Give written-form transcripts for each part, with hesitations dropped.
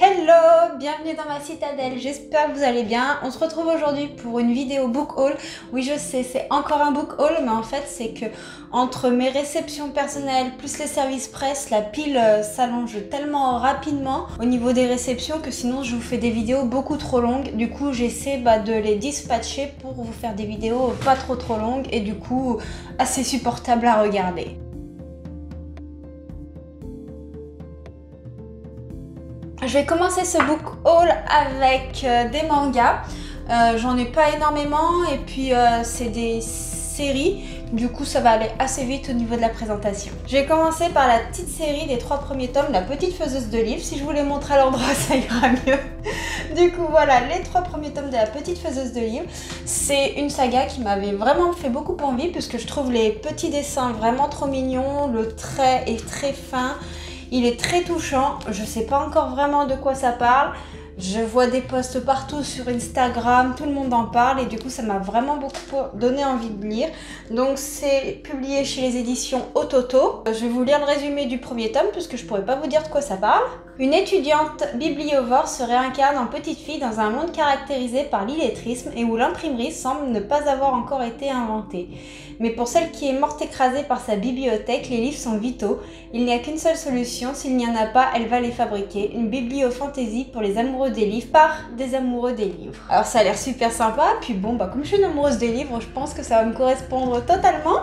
Hello, bienvenue dans ma citadelle, j'espère que vous allez bien. On se retrouve aujourd'hui pour une vidéo book haul. Oui, je sais, c'est encore un book haul, mais en fait c'est que entre mes réceptions personnelles plus les services presse, la pile s'allonge tellement rapidement au niveau des réceptions que sinon je vous fais des vidéos beaucoup trop longues. Du coup j'essaie de les dispatcher pour vous faire des vidéos pas trop longues et du coup assez supportables à regarder. Je vais commencer ce book haul avec des mangas. J'en ai pas énormément et puis c'est des séries. Du coup, ça va aller assez vite au niveau de la présentation. Je vais commencer par la petite série des 3 premiers tomes, La Petite Faiseuse de Livres. Si je vous les montre à l'endroit, ça ira mieux. Du coup, voilà, les 3 premiers tomes de La Petite Faiseuse de Livres. C'est une saga qui m'avait vraiment fait beaucoup envie puisque je trouve les petits dessins vraiment trop mignons. Le trait est très fin. Il est très touchant, je sais pas encore vraiment de quoi ça parle. Je vois des posts partout sur Instagram, tout le monde en parle et du coup ça m'a vraiment beaucoup donné envie de lire. Donc c'est publié chez les éditions Ototo. Je vais vous lire le résumé du premier tome puisque je pourrais pas vous dire de quoi ça parle. Une étudiante bibliovore se réincarne en petite fille dans un monde caractérisé par l'illettrisme et où l'imprimerie semble ne pas avoir encore été inventée. Mais pour celle qui est morte écrasée par sa bibliothèque, les livres sont vitaux. Il n'y a qu'une seule solution, s'il n'y en a pas, elle va les fabriquer. Une bibliofantaisie pour les amoureux des livres par des amoureux des livres. Alors ça a l'air super sympa, puis bon, comme je suis une amoureuse des livres, je pense que ça va me correspondre totalement.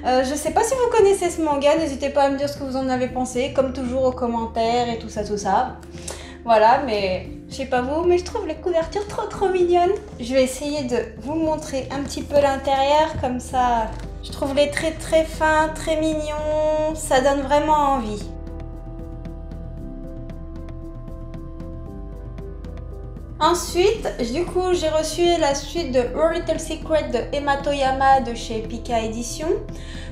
Je sais pas si vous connaissez ce manga, n'hésitez pas à me dire ce que vous en avez pensé, comme toujours aux commentaires et tout ça. Voilà, mais je sais pas vous, mais je trouve les couvertures trop mignonnes. Je vais essayer de vous montrer un petit peu l'intérieur, comme ça. Je trouve les traits très fins, très mignons, ça donne vraiment envie. Ensuite, du coup, j'ai reçu la suite de A Little Secret de Emma Toyama de chez Pika Édition.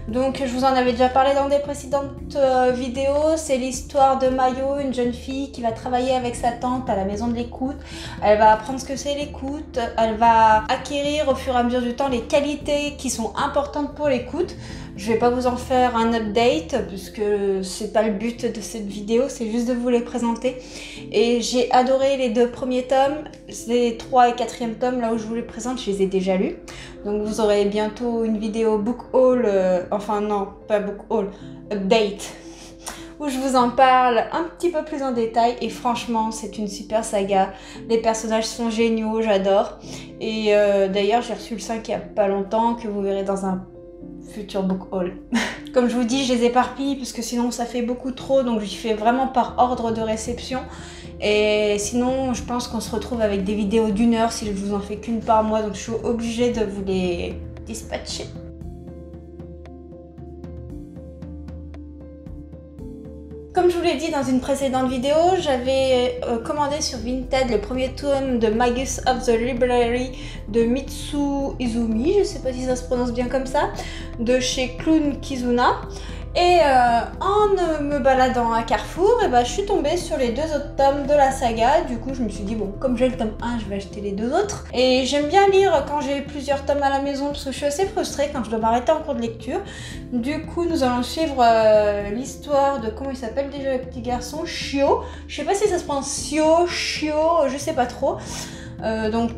Donc, je vous en avais déjà parlé dans des précédentes vidéos. C'est l'histoire de Mayo, une jeune fille qui va travailler avec sa tante à la maison de l'écoute. Elle va apprendre ce que c'est l'écoute. Elle va acquérir au fur et à mesure du temps les qualités qui sont importantes pour l'écoute. Je vais pas vous en faire un update puisque c'est pas le but de cette vidéo, c'est juste de vous les présenter. Et j'ai adoré les 2 premiers tomes, les 3 et 4e tomes là où je vous les présente, je les ai déjà lus. Donc vous aurez bientôt une vidéo book haul, enfin non, pas book haul, update, où je vous en parle un petit peu plus en détail et franchement c'est une super saga, les personnages sont géniaux, j'adore. Et d'ailleurs j'ai reçu le 5 il y a pas longtemps que vous verrez dans un futur book haul. Comme je vous dis, je les éparpille parce que sinon ça fait beaucoup trop, donc je fais vraiment par ordre de réception. Et sinon, je pense qu'on se retrouve avec des vidéos d'1 heure si je vous en fais qu'une par mois, donc je suis obligée de vous les dispatcher. Comme je vous l'ai dit dans une précédente vidéo, j'avais commandé sur Vinted le premier tome de Magus of the Library de Mitsu Izumi, je ne sais pas si ça se prononce bien comme ça, de chez Clown Kizuna. Et en me baladant à Carrefour, je suis tombée sur les 2 autres tomes de la saga. Du coup, je me suis dit, bon, comme j'ai le tome 1, je vais acheter les 2 autres. Et j'aime bien lire quand j'ai plusieurs tomes à la maison parce que je suis assez frustrée quand je dois m'arrêter en cours de lecture. Du coup, nous allons suivre l'histoire de, comment il s'appelle déjà le petit garçon, Shio. Je sais pas si ça se prononce Shio, je sais pas trop. J'arrive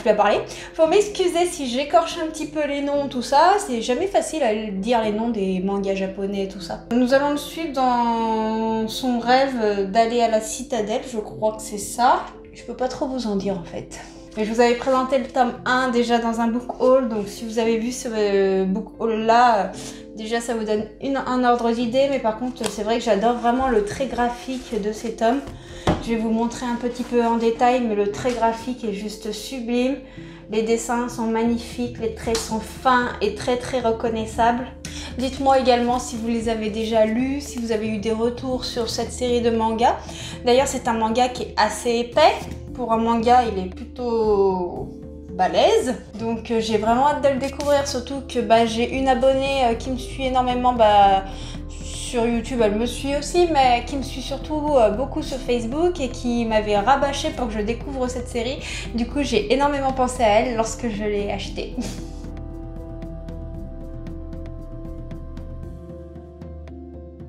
plus à parler. Faut m'excuser si j'écorche un petit peu les noms, tout ça. C'est jamais facile à dire les noms des mangas japonais et tout ça. Nous allons le suivre dans son rêve d'aller à la citadelle, je crois que c'est ça. Je peux pas trop vous en dire en fait. Mais je vous avais présenté le tome 1 déjà dans un book haul, donc si vous avez vu ce book haul là, déjà ça vous donne un ordre d'idée, mais par contre c'est vrai que j'adore vraiment le trait graphique de ces tomes. Je vais vous montrer un petit peu en détail, mais le trait graphique est juste sublime. Les dessins sont magnifiques, les traits sont fins et très reconnaissables. Dites-moi également si vous les avez déjà lus, si vous avez eu des retours sur cette série de mangas. D'ailleurs, c'est un manga qui est assez épais. Pour un manga, il est plutôt balèze. Donc j'ai vraiment hâte de le découvrir, surtout que j'ai une abonnée qui me suit énormément sur YouTube, elle me suit aussi, mais qui me suit surtout beaucoup sur Facebook et qui m'avait rabâché pour que je découvre cette série. Du coup, j'ai énormément pensé à elle lorsque je l'ai achetée.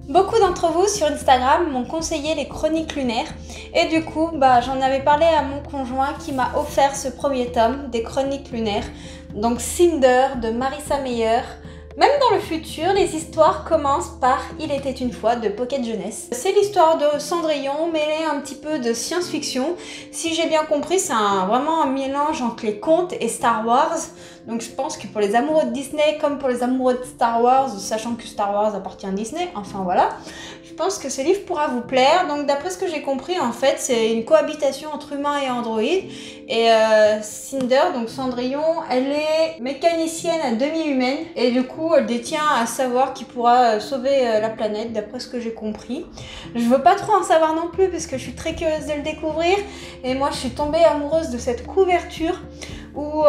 Beaucoup d'entre vous sur Instagram m'ont conseillé les chroniques lunaires et du coup j'en avais parlé à mon conjoint qui m'a offert ce premier tome des chroniques lunaires. Donc Cinder de Marissa Meyer. Même dans le futur, les histoires commencent par Il était une fois de Pocket Jeunesse. C'est l'histoire de Cendrillon mêlée un petit peu de science-fiction. Si j'ai bien compris, c'est vraiment un mélange entre les contes et Star Wars. Donc je pense que pour les amoureux de Disney comme pour les amoureux de Star Wars, sachant que Star Wars appartient à Disney, enfin voilà, je pense que ce livre pourra vous plaire. Donc d'après ce que j'ai compris, en fait, c'est une cohabitation entre humains et androïdes. Et Cinder, donc Cendrillon, elle est mécanicienne à demi-humaine et du coup elle détient un savoir qui pourra sauver la planète d'après ce que j'ai compris. Je veux pas trop en savoir non plus parce que je suis très curieuse de le découvrir et moi je suis tombée amoureuse de cette couverture où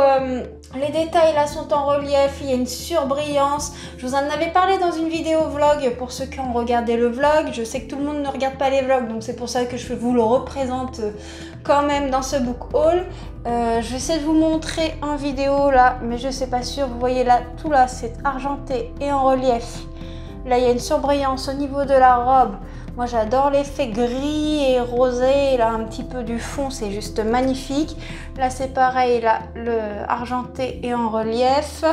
les détails là sont en relief, il y a une surbrillance. Je vous en avais parlé dans une vidéo vlog pour ceux qui ont regardé le vlog. Je sais que tout le monde ne regarde pas les vlogs, donc c'est pour ça que je vous le représente quand même dans ce book haul. Je vais essayer de vous montrer en vidéo là, mais je sais pas sûr. Vous voyez là, tout là c'est argenté et en relief. Là il y a une surbrillance au niveau de la robe. Moi j'adore l'effet gris et rosé, là un petit peu du fond, c'est juste magnifique. Là c'est pareil, là le argenté est en relief.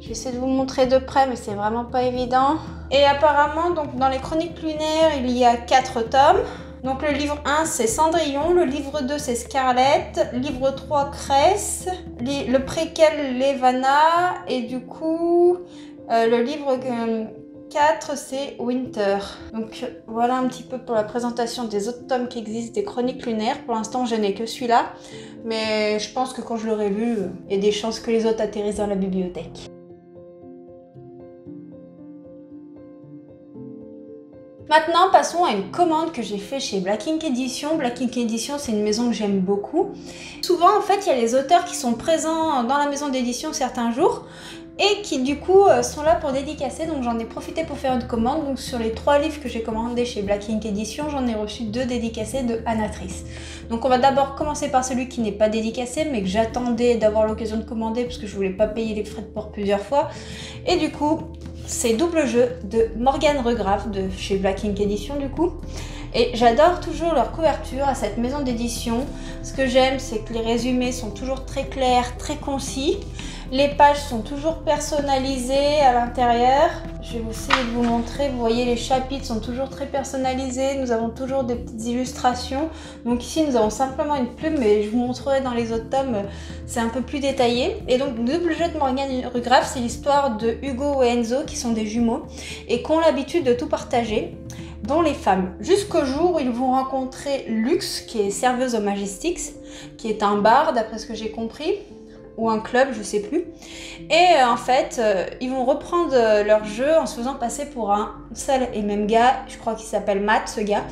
Je vais essayer de vous montrer de près mais c'est vraiment pas évident. Et apparemment donc dans les chroniques lunaires il y a 4 tomes. Donc le livre 1 c'est Cendrillon, le livre 2 c'est Scarlett, livre 3 Cress, le préquel Levana et du coup le livre 4 c'est Winter. Donc voilà un petit peu pour la présentation des autres tomes qui existent des chroniques lunaires. Pour l'instant je n'ai que celui-là, mais je pense que quand je l'aurai lu, il y a des chances que les autres atterrissent dans la bibliothèque. Maintenant, passons à une commande que j'ai fait chez Black Ink Edition. Black Ink Edition, c'est une maison que j'aime beaucoup. Souvent, en fait, il y a les auteurs qui sont présents dans la maison d'édition certains jours et qui, du coup, sont là pour dédicacer. Donc, j'en ai profité pour faire une commande. Donc, sur les 3 livres que j'ai commandés chez Black Ink Edition, j'en ai reçu 2 dédicacés de Anatrice. Donc, on va d'abord commencer par celui qui n'est pas dédicacé, mais que j'attendais d'avoir l'occasion de commander parce que je voulais pas payer les frais de port plusieurs fois. Et du coup, c'est Double Jeu de Morgane Regrave de chez Black Ink Edition du coup. Et j'adore toujours leur couverture à cette maison d'édition. Ce que j'aime, c'est que les résumés sont toujours très clairs, très concis. Les pages sont toujours personnalisées à l'intérieur. Je vais essayer de vous montrer. Vous voyez, les chapitres sont toujours très personnalisés. Nous avons toujours des petites illustrations. Donc ici, nous avons simplement une plume, mais je vous montrerai dans les autres tomes, c'est un peu plus détaillé. Et donc, Double Jeu de Morgane Regrave, c'est l'histoire de Hugo et Enzo, qui sont des jumeaux, et qui ont l'habitude de tout partager, dont les femmes. Jusqu'au jour où ils vont rencontrer Lux, qui est serveuse au Majestix, qui est un bar, d'après ce que j'ai compris, ou un club, je sais plus. Et en fait, ils vont reprendre leur jeu en se faisant passer pour un seul et même gars, je crois qu'il s'appelle Matt, ce gars.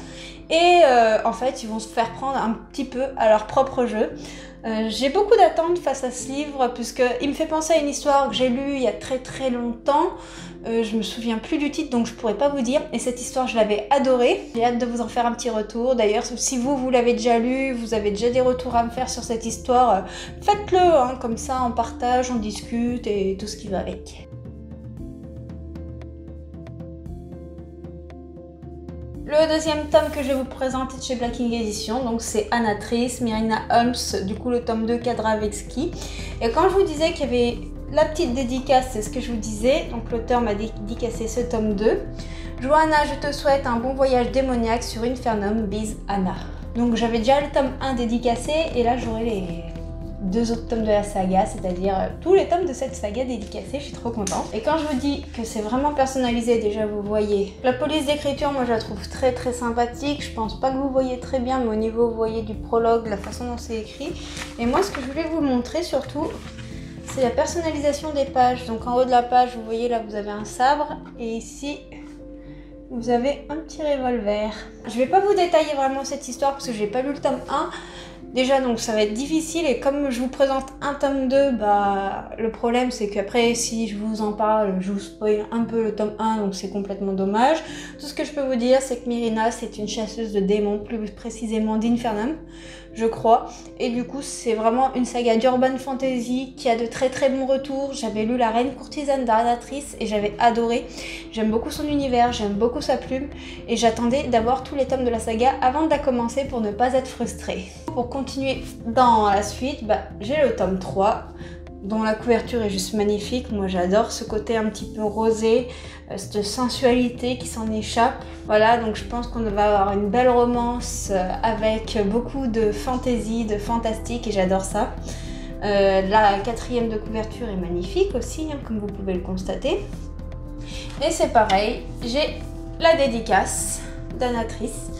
Et en fait, ils vont se faire prendre un petit peu à leur propre jeu. J'ai beaucoup d'attentes face à ce livre, puisqu'il me fait penser à une histoire que j'ai lue il y a très longtemps. Je me souviens plus du titre, donc je pourrais pas vous dire. Et cette histoire, je l'avais adorée. J'ai hâte de vous en faire un petit retour. D'ailleurs, si vous l'avez déjà lu, vous avez déjà des retours à me faire sur cette histoire, faites-le, hein, comme ça on partage, on discute et tout ce qui va avec. Le deuxième tome que je vais vous présenter de chez Black Ink Edition, donc c'est Anatrice, Myrina Holmes, du coup le tome 2 Kadraveski. Et quand je vous disais qu'il y avait la petite dédicace, c'est ce que je vous disais, donc l'auteur m'a dédicacé ce tome 2. Johanna, je te souhaite un bon voyage démoniaque sur Infernum, bise Anna. Donc j'avais déjà le tome 1 dédicacé et là j'aurai les 2 autres tomes de la saga, c'est-à-dire tous les tomes de cette saga dédicacés, je suis trop contente. Et quand je vous dis que c'est vraiment personnalisé, déjà vous voyez, la police d'écriture, moi je la trouve très sympathique, je pense pas que vous voyez très bien, mais au niveau vous voyez du prologue, la façon dont c'est écrit. Et moi ce que je voulais vous montrer surtout, c'est la personnalisation des pages. Donc en haut de la page, vous voyez là vous avez un sabre, et ici vous avez un petit revolver. Je vais pas vous détailler vraiment cette histoire parce que j'ai pas lu le tome 1, Déjà donc ça va être difficile et comme je vous présente un tome 2, bah le problème c'est qu'après si je vous en parle, je vous spoil un peu le tome 1 donc c'est complètement dommage. Tout ce que je peux vous dire c'est que Myrina c'est une chasseuse de démons, plus précisément d'Infernum je crois. Et du coup c'est vraiment une saga d'urban fantasy qui a de très très bons retours. J'avais lu La Reine courtisane d'Ardatrice et j'avais adoré. J'aime beaucoup son univers, j'aime beaucoup sa plume et j'attendais d'avoir tous les tomes de la saga avant de la commencer pour ne pas être frustrée. Pour continuer dans la suite, bah, j'ai le tome 3 dont la couverture est juste magnifique. Moi j'adore ce côté un petit peu rosé, cette sensualité qui s'en échappe. Voilà, donc je pense qu'on va avoir une belle romance avec beaucoup de fantaisie, de fantastique et j'adore ça. La 4e de couverture est magnifique aussi, hein, comme vous pouvez le constater. Et c'est pareil, j'ai la dédicace d'Anatrice.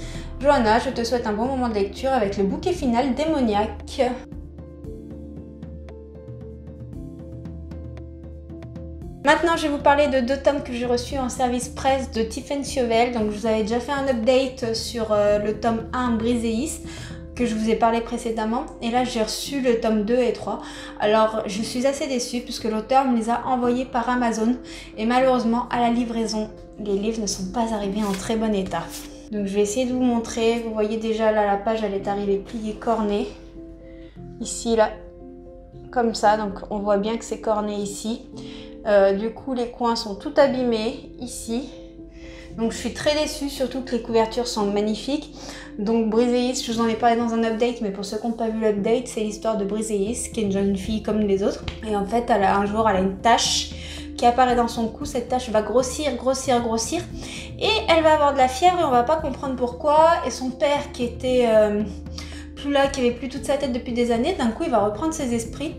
Johanna, je te souhaite un bon moment de lecture avec le bouquet final démoniaque. Maintenant, je vais vous parler de 2 tomes que j'ai reçus en service presse de Tiffen Chauvel. Donc, je vous avais déjà fait un update sur le tome 1 Briseis que je vous ai parlé précédemment. Et là, j'ai reçu le tome 2 et 3. Alors, je suis assez déçue puisque l'auteur me les a envoyés par Amazon. Et malheureusement, à la livraison, les livres ne sont pas arrivés en très bon état. Donc, je vais essayer de vous montrer. Vous voyez déjà là, la page, elle est arrivée pliée cornée. Ici, là, comme ça. Donc, on voit bien que c'est corné ici. Du coup les coins sont tout abîmés ici, donc je suis très déçue, surtout que les couvertures sont magnifiques. Donc Briseis, je vous en ai parlé dans un update, mais pour ceux qui n'ont pas vu l'update, c'est l'histoire de Briseis qui est une jeune fille comme les autres et en fait un jour elle a une tache qui apparaît dans son cou. Cette tache va grossir et elle va avoir de la fièvre et on va pas comprendre pourquoi. Et son père qui était là, qui avait plus toute sa tête depuis des années, d'un coup il va reprendre ses esprits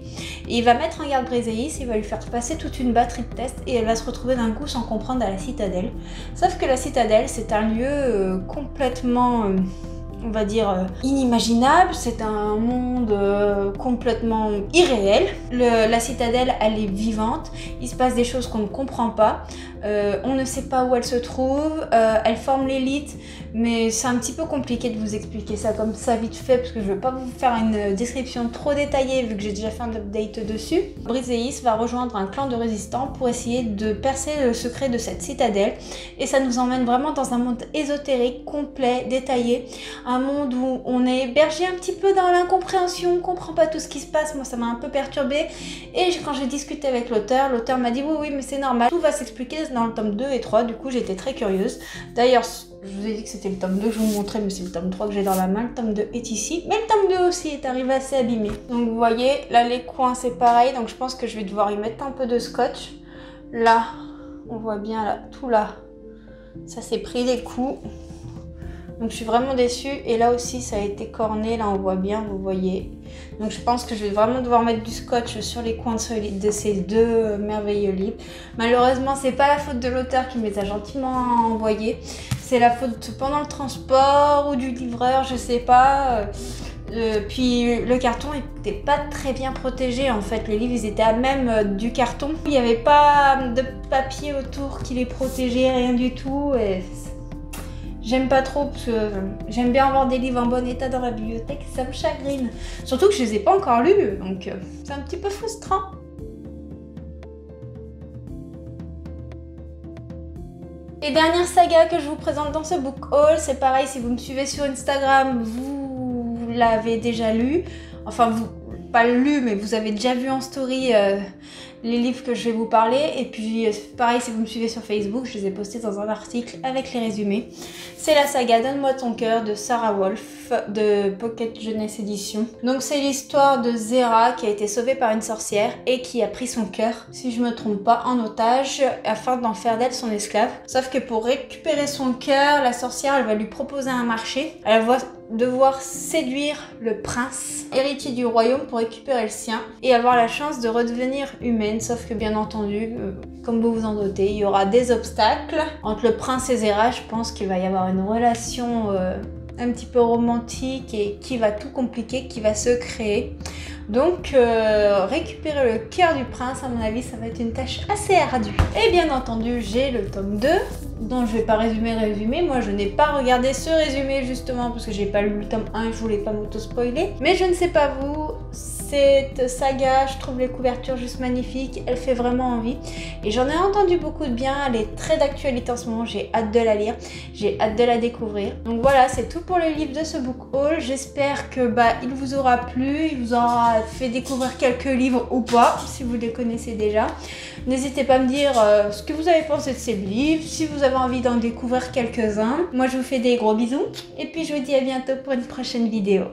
et il va mettre en garde Briseis, il va lui faire passer toute une batterie de tests et elle va se retrouver d'un coup sans comprendre à la citadelle. Sauf que la citadelle c'est un lieu complètement on va dire inimaginable, c'est un monde complètement irréel. La citadelle elle est vivante, il se passe des choses qu'on ne comprend pas, on ne sait pas où elle se trouve, elle forme l'élite, mais c'est un petit peu compliqué de vous expliquer ça comme ça vite fait parce que je ne veux pas vous faire une description trop détaillée vu que j'ai déjà fait un update dessus. Briseis va rejoindre un clan de résistants pour essayer de percer le secret de cette citadelle et ça nous emmène vraiment dans un monde ésotérique, complet, détaillé, un monde où on est hébergé un petit peu dans l'incompréhension, on ne comprend pas tout ce qui se passe. Moi ça m'a un peu perturbée et quand j'ai discuté avec l'auteur m'a dit oui mais c'est normal, tout va s'expliquer dans le tome 2 et 3, du coup j'étais très curieuse. D'ailleurs je vous ai dit que c'était le tome 2 que je vous montrais, mais c'est le tome 3 que j'ai dans la main. Le tome 2 est ici, mais le tome 2 aussi est arrivé assez abîmé. Donc vous voyez, là les coins c'est pareil, donc je pense que je vais devoir y mettre un peu de scotch. Là, on voit bien là, tout là, ça s'est pris des coups. Donc je suis vraiment déçue et là aussi ça a été corné, là on voit bien, vous voyez. Donc je pense que je vais vraiment devoir mettre du scotch sur les coins de ces 2 merveilleux livres. Malheureusement c'est pas la faute de l'auteur qui me les a gentiment envoyés, c'est la faute pendant le transport ou du livreur, je sais pas. Puis le carton n'était pas très bien protégé en fait, les livres ils étaient à même du carton. Il n'y avait pas de papier autour qui les protégeait, rien du tout. Et j'aime pas trop parce que j'aime bien avoir des livres en bon état dans la bibliothèque, ça me chagrine. Surtout que je les ai pas encore lus, donc c'est un petit peu frustrant. Et dernière saga que je vous présente dans ce book haul, c'est pareil, si vous me suivez sur Instagram, vous l'avez déjà lu. Enfin, vous pas lu, mais vous avez déjà vu en story les livres que je vais vous parler. Et puis pareil, si vous me suivez sur Facebook, je les ai postés dans un article avec les résumés. C'est la saga Donne-moi ton cœur de Sarah Wolf de Pocket Jeunesse Édition. Donc c'est l'histoire de Zera qui a été sauvée par une sorcière et qui a pris son cœur, si je me trompe pas, en otage afin d'en faire d'elle son esclave. Sauf que pour récupérer son cœur, la sorcière elle va lui proposer un marché. Elle va devoir séduire le prince, héritier du royaume, pour récupérer le sien et avoir la chance de redevenir humaine. Sauf que bien entendu, comme vous vous en doutez, il y aura des obstacles. Entre le prince et Zera, je pense qu'il va y avoir une relation un petit peu romantique et qui va tout compliquer, qui va se créer. Donc récupérer le cœur du prince, à mon avis, ça va être une tâche assez ardue. Et bien entendu, j'ai le tome 2 dont je vais pas résumer. Moi, je n'ai pas regardé ce résumé justement parce que j'ai pas lu le tome 1 et je voulais pas m'auto-spoiler. Mais je ne sais pas vous, cette saga, je trouve les couvertures juste magnifiques, elle fait vraiment envie. Et j'en ai entendu beaucoup de bien, elle est très d'actualité en ce moment, j'ai hâte de la lire, j'ai hâte de la découvrir. Donc voilà, c'est tout pour le livre de ce book haul. J'espère que il vous aura plu, il vous aura fait découvrir quelques livres ou pas, si vous les connaissez déjà. N'hésitez pas à me dire ce que vous avez pensé de ces livres, si vous avez envie d'en découvrir quelques-uns. Moi, je vous fais des gros bisous et puis je vous dis à bientôt pour une prochaine vidéo.